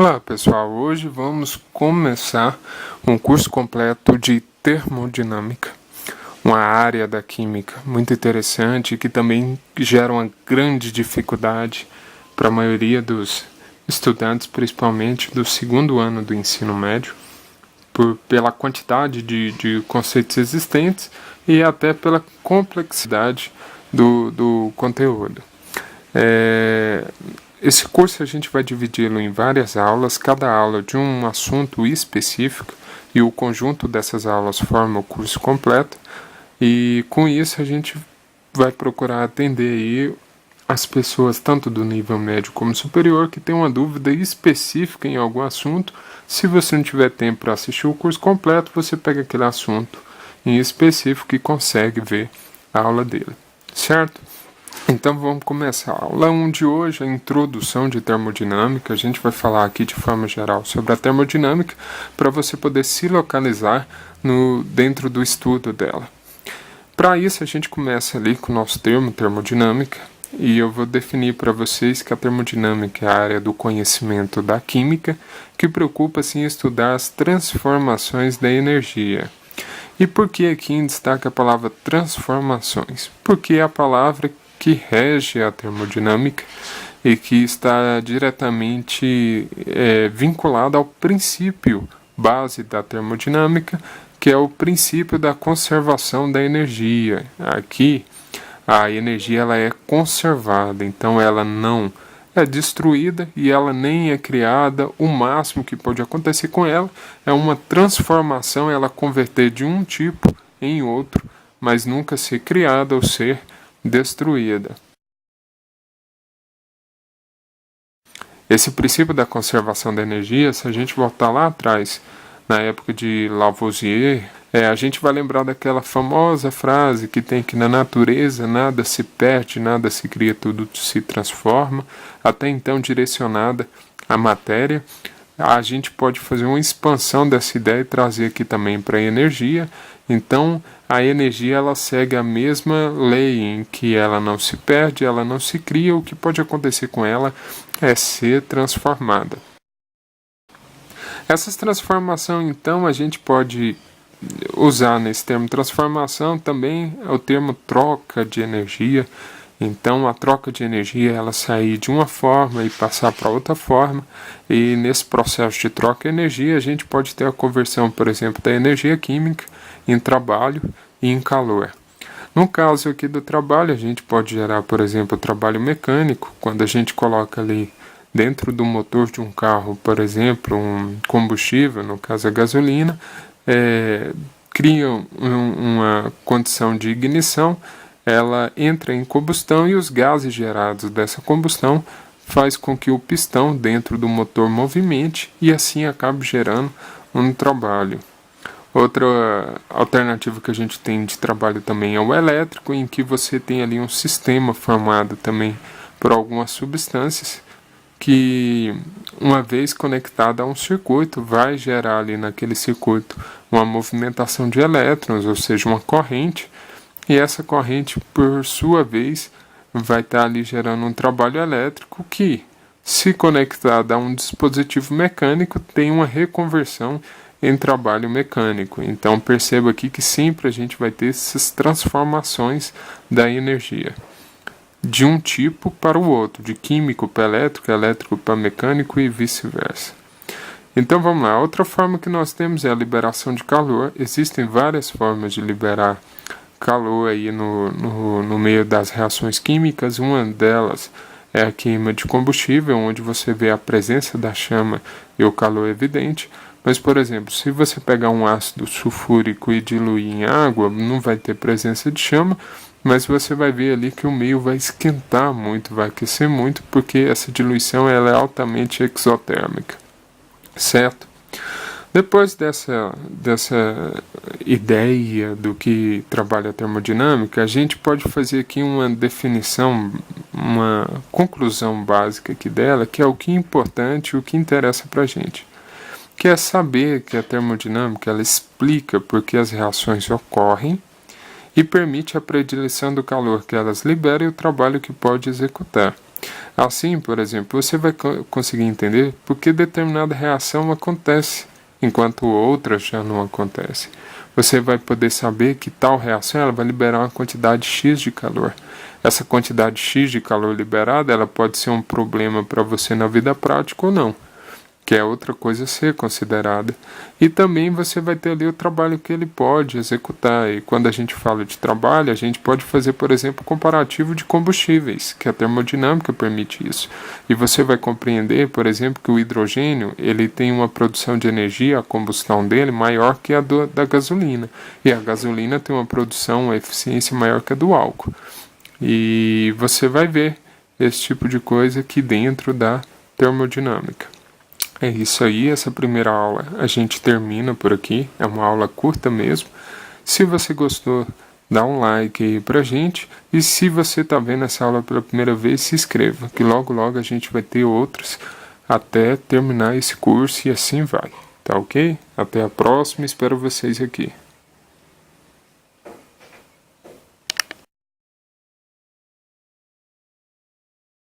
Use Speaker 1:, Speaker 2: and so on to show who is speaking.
Speaker 1: Olá pessoal, hoje vamos começar um curso completo de termodinâmica, uma área da química muito interessante que também gera uma grande dificuldade para a maioria dos estudantes, principalmente do segundo ano do ensino médio, pela quantidade de conceitos existentes e até pela complexidade do conteúdo. Esse curso a gente vai dividi-lo em várias aulas, cada aula de um assunto específico, e o conjunto dessas aulas forma o curso completo, e com isso a gente vai procurar atender aí as pessoas tanto do nível médio como superior que tem uma dúvida específica em algum assunto. Se você não tiver tempo para assistir o curso completo, você pega aquele assunto em específico e consegue ver a aula dele, certo? Então vamos começar. A aula 1 de hoje, a introdução de termodinâmica. A gente vai falar aqui de forma geral sobre a termodinâmica para você poder se localizar dentro do estudo dela. Para isso a gente começa ali com o nosso termo termodinâmica e eu vou definir para vocês que a termodinâmica é a área do conhecimento da química que preocupa-se em estudar as transformações da energia. E por que aqui em destaque a palavra transformações? Porque é a palavra que rege a termodinâmica e que está diretamente vinculada ao princípio base da termodinâmica, que é o princípio da conservação da energia. Aqui, a energia ela é conservada, então ela não é destruída e ela nem é criada. O máximo que pode acontecer com ela é uma transformação, ela converter de um tipo em outro, mas nunca ser criada ou ser destruída. Esse princípio da conservação da energia, se a gente voltar lá atrás, na época de Lavoisier, a gente vai lembrar daquela famosa frase que tem que na natureza nada se perde, nada se cria, tudo se transforma, até então direcionada à matéria. A gente pode fazer uma expansão dessa ideia e trazer aqui também para a energia. Então, a energia ela segue a mesma lei em que ela não se perde, ela não se cria, o que pode acontecer com ela é ser transformada. Essas transformações, então, a gente pode usar nesse termo transformação também o termo troca de energia. Então, a troca de energia ela sair de uma forma e passar para outra forma, e nesse processo de troca de energia a gente pode ter a conversão, por exemplo, da energia química em trabalho e em calor. No caso aqui do trabalho, a gente pode gerar, por exemplo, trabalho mecânico, quando a gente coloca ali dentro do motor de um carro, por exemplo, um combustível, no caso a gasolina, cria uma condição de ignição, ela entra em combustão e os gases gerados dessa combustão faz com que o pistão dentro do motor movimente e assim acabe gerando um trabalho. Outra alternativa que a gente tem de trabalho também é o elétrico, em que você tem ali um sistema formado também por algumas substâncias que, uma vez conectada a um circuito, vai gerar ali naquele circuito uma movimentação de elétrons, ou seja, uma corrente, e essa corrente, por sua vez, vai estar ali gerando um trabalho elétrico que, se conectado a um dispositivo mecânico, tem uma reconversão em trabalho mecânico. Então perceba aqui que sempre a gente vai ter essas transformações da energia de um tipo para o outro, de químico para elétrico, elétrico para mecânico e vice-versa. Então vamos lá, outra forma que nós temos é a liberação de calor. Existem várias formas de liberar calor aí no meio das reações químicas. Uma delas é a queima de combustível, onde você vê a presença da chama e o calor evidente. Mas, por exemplo, se você pegar um ácido sulfúrico e diluir em água, não vai ter presença de chama, mas você vai ver ali que o meio vai esquentar muito, vai aquecer muito, porque essa diluição ela é altamente exotérmica, certo? Depois dessa ideia do que trabalha a termodinâmica, a gente pode fazer aqui uma definição, uma conclusão básica aqui dela, que é o que é importante e o que interessa para a gente. Que é saber que a termodinâmica ela explica por que as reações ocorrem e permite a predileção do calor que elas liberam e o trabalho que pode executar. Assim, por exemplo, você vai conseguir entender por que determinada reação acontece, enquanto outras já não acontecem. Você vai poder saber que tal reação ela vai liberar uma quantidade X de calor. Essa quantidade X de calor liberada ela pode ser um problema para você na vida prática ou não, que é outra coisa a ser considerada. E também você vai ter ali o trabalho que ele pode executar. E quando a gente fala de trabalho, a gente pode fazer, por exemplo, comparativo de combustíveis, que a termodinâmica permite isso. E você vai compreender, por exemplo, que o hidrogênio ele tem uma produção de energia, a combustão dele, maior que a da gasolina. E a gasolina tem uma produção, uma eficiência maior que a do álcool. E você vai ver esse tipo de coisa aqui dentro da termodinâmica. É isso aí, essa primeira aula a gente termina por aqui, é uma aula curta mesmo. Se você gostou, dá um like aí pra gente. E se você tá vendo essa aula pela primeira vez, se inscreva, que logo logo a gente vai ter outros até terminar esse curso e assim vai. Tá ok? Até a próxima, espero vocês aqui.